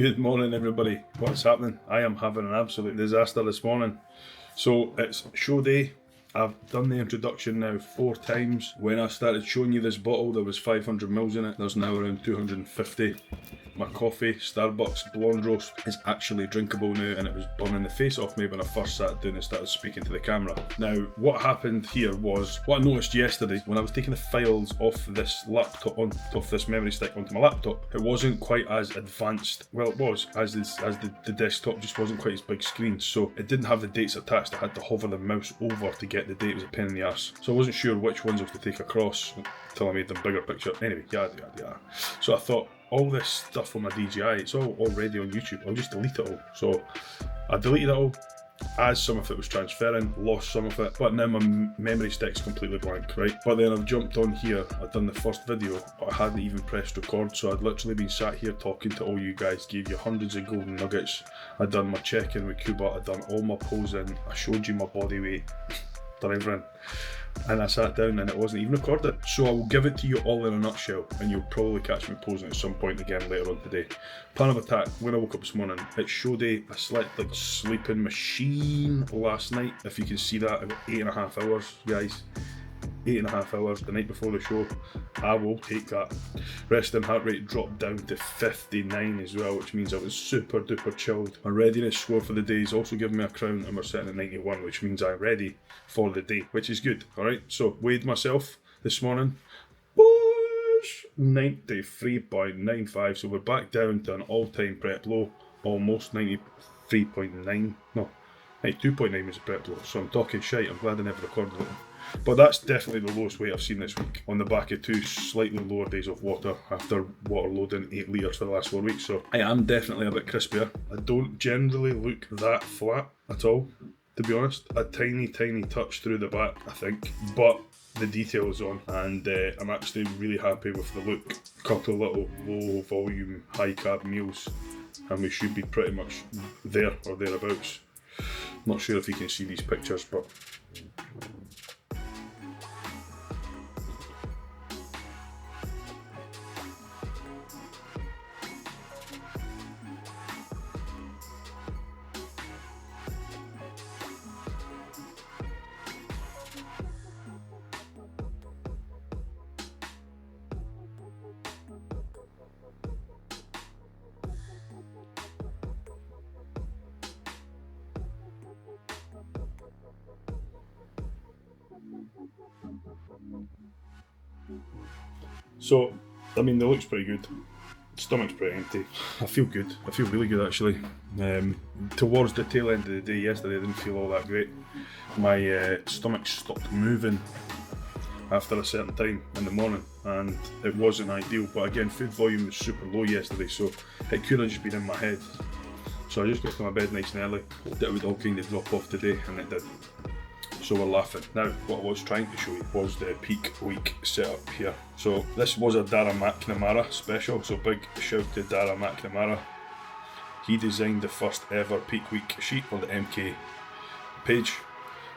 Good morning everybody, what's happening? I am having an absolute disaster this morning. So it's show day. I've done the introduction now 4 times. When I started showing you this bottle there was 500ml in it, there's now around 250. My coffee, Starbucks blonde roast, is actually drinkable now, and it was burning the face off me when I first sat down and started speaking to the camera. Now what happened here was, what I noticed yesterday when I was taking the files off this laptop, off this memory stick onto my laptop, it wasn't quite as advanced, well it was, as the desktop just wasn't quite as big screen, so it didn't have the dates attached. I had to hover the mouse over to get the date. It was a pain in the arse. So I wasn't sure which ones I was to take across until I made them bigger picture. Anyway, yada yada yada. So I thought, all this stuff on my DJI, it's all already on YouTube, I'll just delete it all. So I deleted it all, as some of it was transferring, lost some of it, but now my memory stick's completely blank, right? But then I've jumped on here, I've done the first video, but I hadn't even pressed record, so I'd literally been sat here talking to all you guys, gave you hundreds of golden nuggets. I'd done my check-in with Cuba, I'd done all my posing, I showed you my body weight, done everything. And I sat down and it wasn't even recorded. So I will give it to you all in a nutshell, and you'll probably catch me posing at some point again later on today. Plan of attack: when I woke up this morning, it's show day. I slept like a sleeping machine last night. If you can see that, I got 8.5 hours, guys. 8.5 hours the night before the show. I will take that. Resting heart rate dropped down to 59 as well, which means I was super duper chilled. My readiness score for the day is also giving me a crown, and we're sitting at 91, which means I'm ready for the day, which is good. Alright, so weighed myself this morning. 93.95, so we're back down to an all-time prep low, almost 93.9. No, 92.9 was a prep low, so I'm talking shite. I'm glad I never recorded it. But that's definitely the lowest weight I've seen this week, on the back of 2 slightly lower days of water after water loading 8 litres for the last 4 weeks. So I am definitely a bit crispier. I don't generally look that flat at all, to be honest. A tiny touch through the back, I think, but the detail is on, and I'm actually really happy with the look. A couple of little low volume, high carb meals, and we should be pretty much there or thereabouts. Not sure if you can see these pictures, but so, I mean, the look's pretty good. Stomach's pretty empty. I feel good. I feel really good actually. Towards the tail end of the day yesterday, I didn't feel all that great. My stomach stopped moving after a certain time in the morning, and it wasn't ideal. But again, food volume was super low yesterday, so it could have just been in my head. So I just got to my bed nice and early. Hoped it would all kind of drop off today, and it did. So we're laughing. Now, what I was trying to show you was the peak week setup here. So this was a Dara McNamara special, so big shout to Dara McNamara. He designed the first ever peak week sheet for the MK page.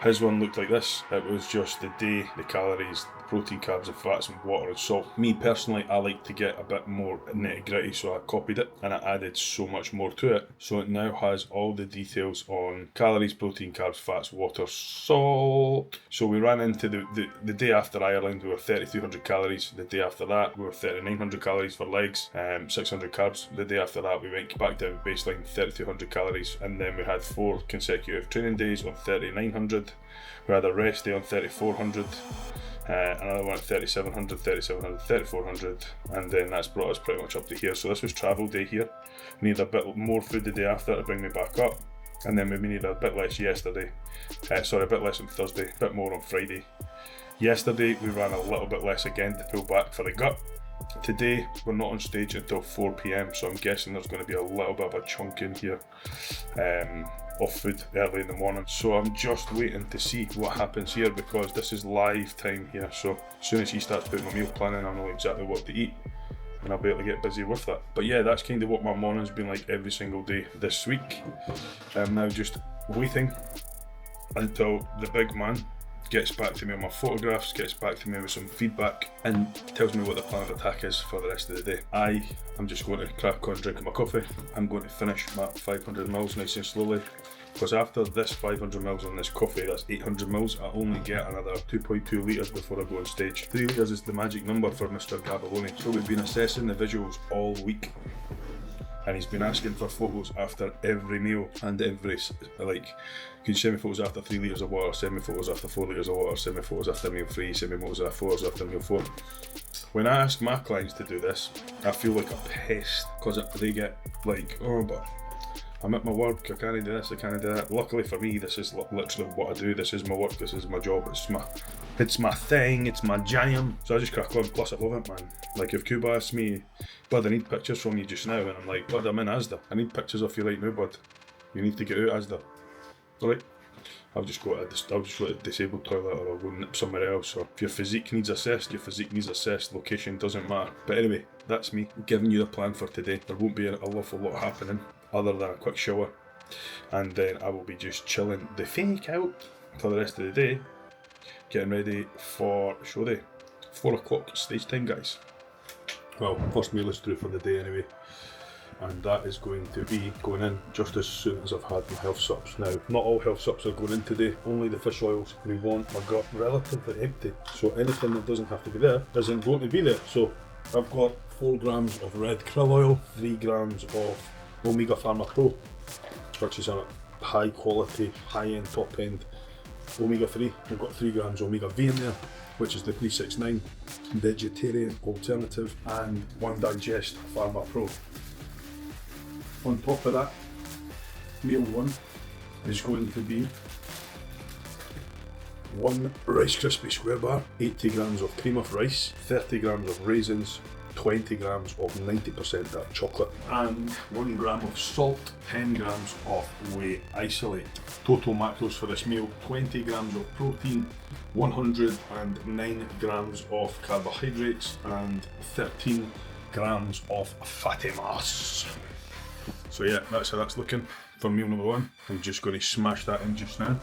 His one looked like this. It was just the day, the calories, the protein, carbs and fats and water and salt. Me personally, I like to get a bit more nitty gritty, so I copied it and I added so much more to it. So it now has all the details on calories, protein, carbs, fats, water, salt. So we ran into the day after Ireland, we were 3,200 calories. The day after that, we were 3,900 calories for legs, 600 carbs. The day after that, we went back down to baseline, 3,200 calories. And then we had 4 consecutive training days on 3,900. We had a rest day on 3,400, another one at 3,700, 3,700, 3,400, and then that's brought us pretty much up to here. So this was travel day here. We needed a bit more food the day after to bring me back up, and then we needed a bit less yesterday. A bit less on Thursday, a bit more on Friday. Yesterday we ran a little bit less again to pull back for the gut. Today we're not on stage until 4 PM, so I'm guessing there's going to be a little bit of a chunk in here of food early in the morning. So I'm just waiting to see what happens here, because this is live time here. So as soon as he starts putting my meal planning, I'll know exactly what to eat, and I'll be able to get busy with that. But yeah, that's kind of what my morning's been like every single day this week. I'm now just waiting until the big man gets back to me on my photographs, gets back to me with some feedback, and tells me what the plan of attack is for the rest of the day. I am just going to crack on drinking my coffee. I'm going to finish my 500ml nice and slowly, because after this 500ml in this coffee, that's 800ml, I only get another 2.2 litres before I go on stage. 3 litres is the magic number for Mr. Gabaloni. So we've been assessing the visuals all week, and he's been asking for photos after every meal and every, like, can you send me photos after 3 litres of water, send me photos after 4 litres of water, send me photos after meal 3, send me photos after meal 4. When I ask my clients to do this, I feel like a pest, because they get like, oh, but I'm at my work, I can't do this, I can't do that. Luckily for me, this is literally what I do. This is my work, this is my job, it's my thing, it's my jam. So I just crack on, plus I love it, man. Like if Cuba asks me, bud, I need pictures from you just now, and I'm like, bud, I'm in Asda. I need pictures of you right now, bud. You need to get out Asda. Alright? I'll just go to a disabled toilet, or I'll go nip somewhere else. Or if your physique needs assessed, your physique needs assessed. Location doesn't matter. But anyway, that's me giving you the plan for today. There won't be an awful lot happening other than a quick shower, and then I will be just chilling the fake out for the rest of the day, getting ready for show day. 4 o'clock stage time, guys. Well, first meal is through for the day anyway, and that is going to be going in just as soon as I've had my health sups. Now, not all health sups are going in today, only the fish oils. We want my gut relatively empty, so anything that doesn't have to be there isn't going to be there. So I've got 4 grams of red krill oil, 3 grams of Omega Pharma Pro, which is a high quality, high end, top end omega 3. We've got 3 grams Omega V in there, which is the 369 vegetarian alternative, and 1 Digest Pharma Pro. On top of that, meal 1 is going to be 1 Rice Krispie Square bar, 80 grams of cream of rice, 30 grams of raisins, 20 grams of 90% dark chocolate, and 1 gram of salt, 10 grams of whey isolate. Total macros for this meal: 20 grams of protein, 109 grams of carbohydrates, and 13 grams of fatty mass. So yeah, that's how that's looking for meal number 1. I'm just going to smash that in just now,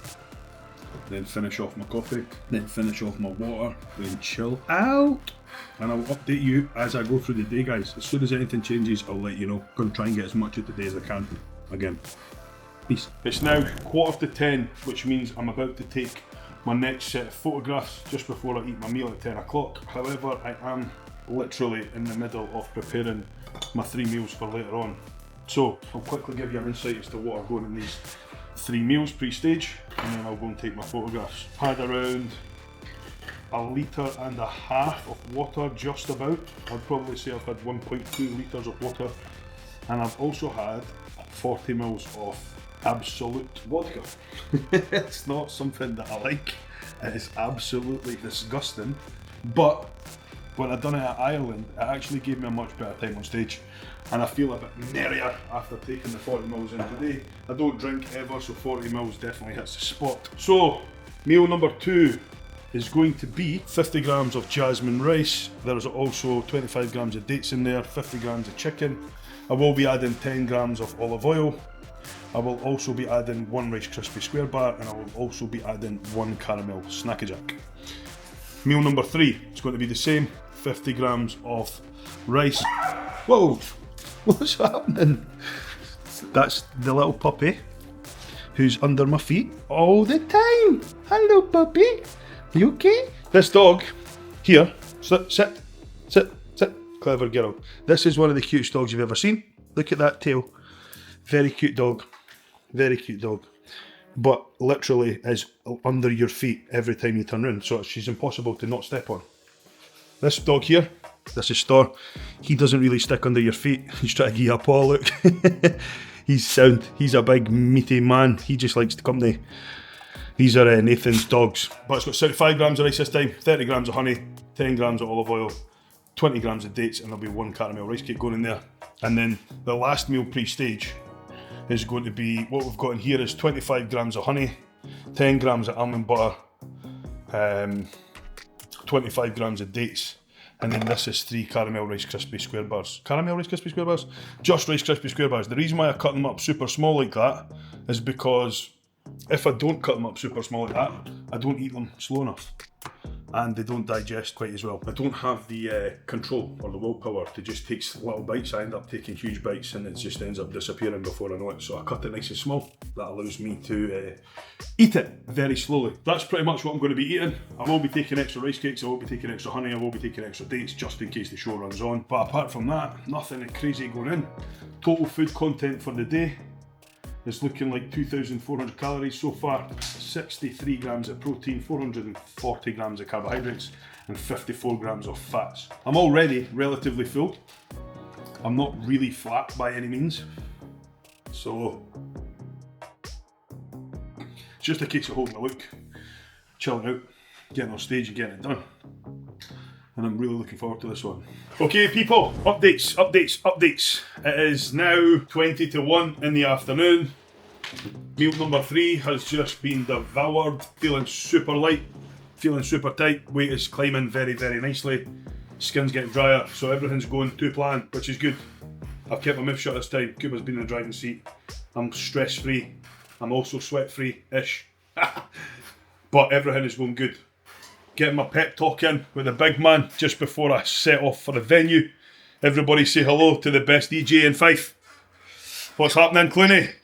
then finish off my coffee, then finish off my water, then chill out. And I'll update you as I go through the day, guys. As soon as anything changes, I'll let you know. I'm going to try and get as much of the day as I can. Again, peace. It's now 10:15, which means I'm about to take my next set of photographs just before I eat my meal at 10 o'clock. However, I am literally in the middle of preparing my 3 meals for later on. So I'll quickly give you an insight as to what are going in these 3 meals pre-stage, and then I'll go and take my photographs. Had around 1.5 litres of water, just about. I'd probably say I've had 1.2 litres of water, and I've also had 40 mils of absolute vodka. It's not something that I like. It is absolutely disgusting, but when I done it at Ireland, it actually gave me a much better time on stage, and I feel a bit merrier after taking the 40 mils in today. I don't drink ever, so 40 mils definitely hits the spot. So meal number 2 is going to be 50 grams of jasmine rice. There's also 25 grams of dates in there, 50 grams of chicken. I will be adding 10 grams of olive oil. I will also be adding 1 Rice Krispie Square bar, and I will also be adding 1 caramel Snackajack. Meal number 3 is going to be the same, 50 grams of rice. Whoa, what's happening? That's the little puppy who's under my feet all the time. Hello, puppy. You okay? This dog here, sit. Clever girl. This is one of the cutest dogs you've ever seen. Look at that tail. Very cute dog. Very cute dog. But literally is under your feet every time you turn around, so she's impossible to not step on. This dog here, this is Star. He doesn't really stick under your feet. He's trying to give you a paw, look. He's sound. He's a big meaty man. He just likes the company. These are Nathan's dogs. But it's got 75 grams of rice this time, 30 grams of honey, 10 grams of olive oil, 20 grams of dates, and there'll be 1 caramel rice cake going in there. And then the last meal pre-stage is going to be, what we've got in here is 25 grams of honey, 10 grams of almond butter, 25 grams of dates, and then this is 3 caramel Rice Krispie Square bars. Caramel Rice Krispie Square bars? Just Rice Krispie Square bars. The reason why I cut them up super small like that is because if I don't cut them up super small like that, I don't eat them slow enough. And they don't digest quite as well. I don't have the control or the willpower to just take little bites. I end up taking huge bites and it just ends up disappearing before I know it. So I cut it nice and small. That allows me to eat it very slowly. That's pretty much what I'm going to be eating. I will be taking extra rice cakes, I will be taking extra honey, I will be taking extra dates just in case the show runs on. But apart from that, nothing crazy going in. Total food content for the day is looking like 2,400 calories so far, 63 grams of protein, 440 grams of carbohydrates, and 54 grams of fats. I'm already relatively full. I'm not really flat by any means. So, it's just a case of holding a look, chilling out, getting on stage and getting it done. And I'm really looking forward to this one. Okay people, updates. It is now 20 to 1 in the afternoon. Meal number 3 has just been devoured. Feeling super light, feeling super tight. Weight is climbing very, very nicely. Skin's getting drier, so everything's going to plan, which is good. I've kept my mouth shut this time. Cuba's been in the driving seat. I'm stress free. I'm also sweat free-ish. But everything is going good. Getting my pep talk in with the big man just before I set off for the venue. Everybody say hello to the best DJ in Fife. What's happening, Clooney?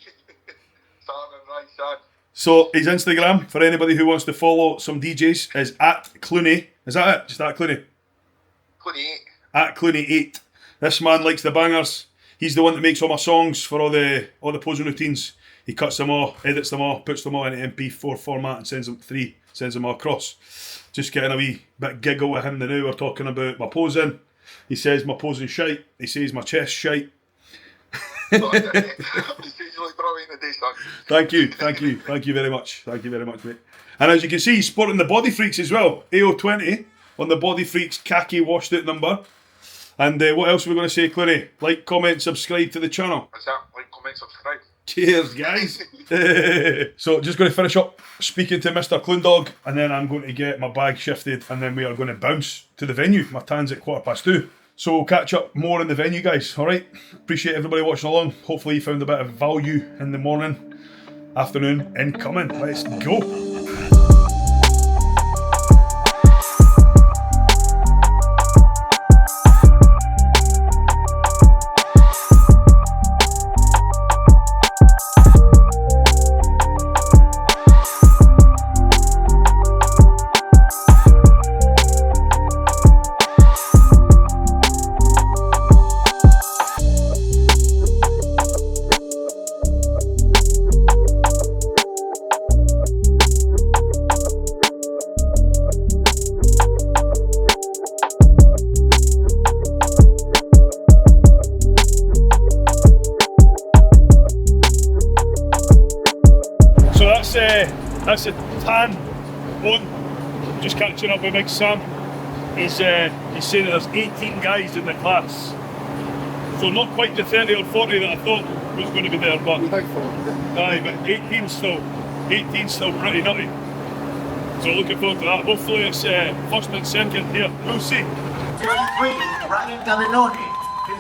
So his Instagram, for anybody who wants to follow some DJs, is at Clooney. Is that it? Just at Clooney? Clooney 8. At Clooney 8. This man likes the bangers. He's the one that makes all my songs for all the posing routines. He cuts them all, edits them all, puts them all in MP4 format and sends them all across. Just getting a wee bit giggle with him now. We're talking about my posing. He says my posing shite. He says my chest shite. Thank you very much, mate. And as you can see, he's sporting the Body Freaks as well. AO20 on the Body Freaks khaki washed out number. And what else are we going to say, Clooney? Like, comment, subscribe to the channel. What's that? Like, comment, subscribe. Cheers, guys. So just going to finish up speaking to Mr. Clundog, and then I'm going to get my bag shifted, and then we are going to bounce to the venue. My tan's at 2:15. So we'll catch up more in the venue, guys. All right. Appreciate everybody watching along. Hopefully you found a bit of value in the morning, afternoon, incoming. Let's go. That's a tan on. Just catching up with Big Sam. He's saying that there's 18 guys in the class. So not quite the 30 or 40 that I thought was going to be there, but aye, but 18 still pretty nutty. So looking forward to that. Hopefully it's first and second here. We'll see. 33, Ryan Gavinoni.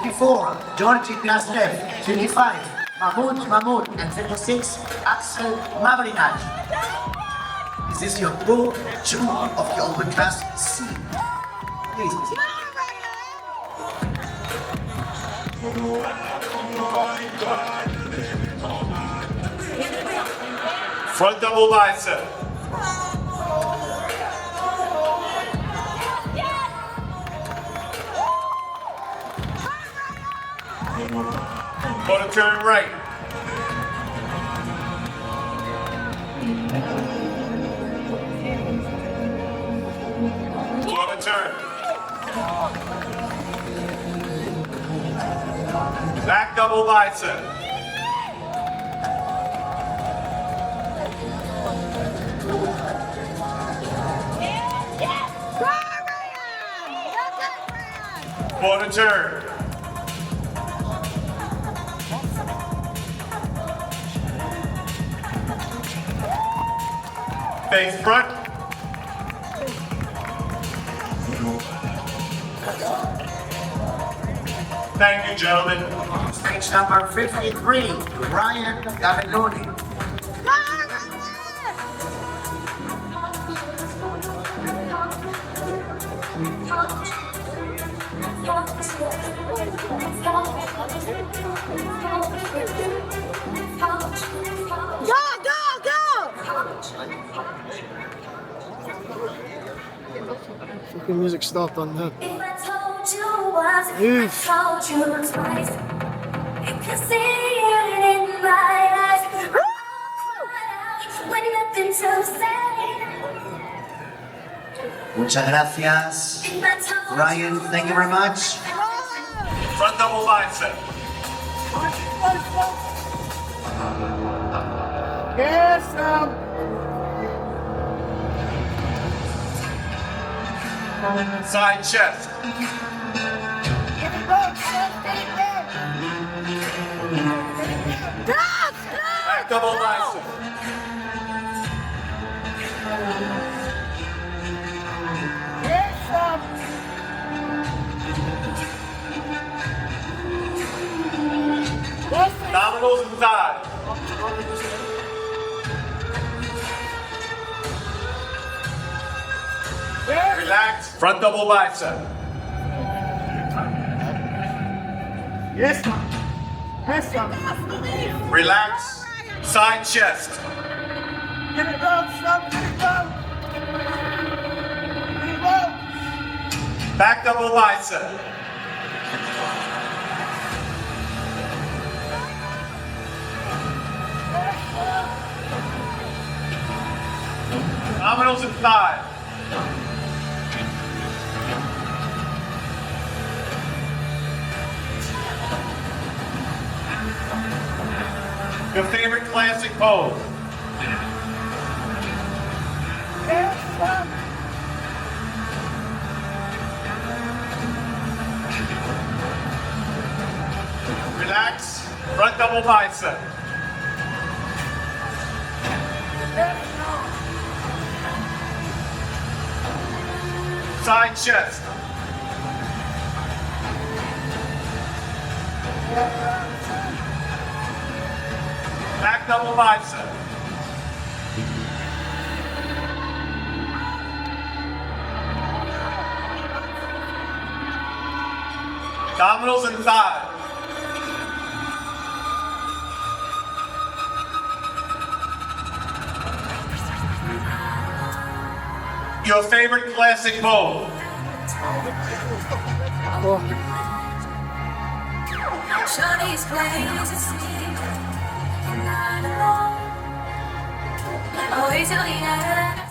54, George Ignatieff. 25, Mahmoud. And 56, Axel Mavrinaj. This is your Pro 2 of your open class C. Please. Front double bicep. Quarter turn right. Turn. Back double bicep. Quarter turn. Face front. Thank you, gentlemen. Stage number 53, Ryan Gavinoni. Fucking music stopped on that. If I told you once, if I told you twice, you can see it in my eyes. When nothing to say. Muchas gracias. If I told Ryan, thank you very much. Front double bicep. Yes, Side chest. Back double bicep. Abdominals and thighs. Relax. Front double bicep. Yes, yes, Relax. Side chest. Get it up, stop, get it up. Get it up. Back double bicep. Abdominals and thighs. Your favorite classic pose. Relax. Front double bicep. Side chest. Back double bicep. Abdominals and thighs. Your favorite classic pose. Shawty's playing to sleep, and I'm alone. Always till the end.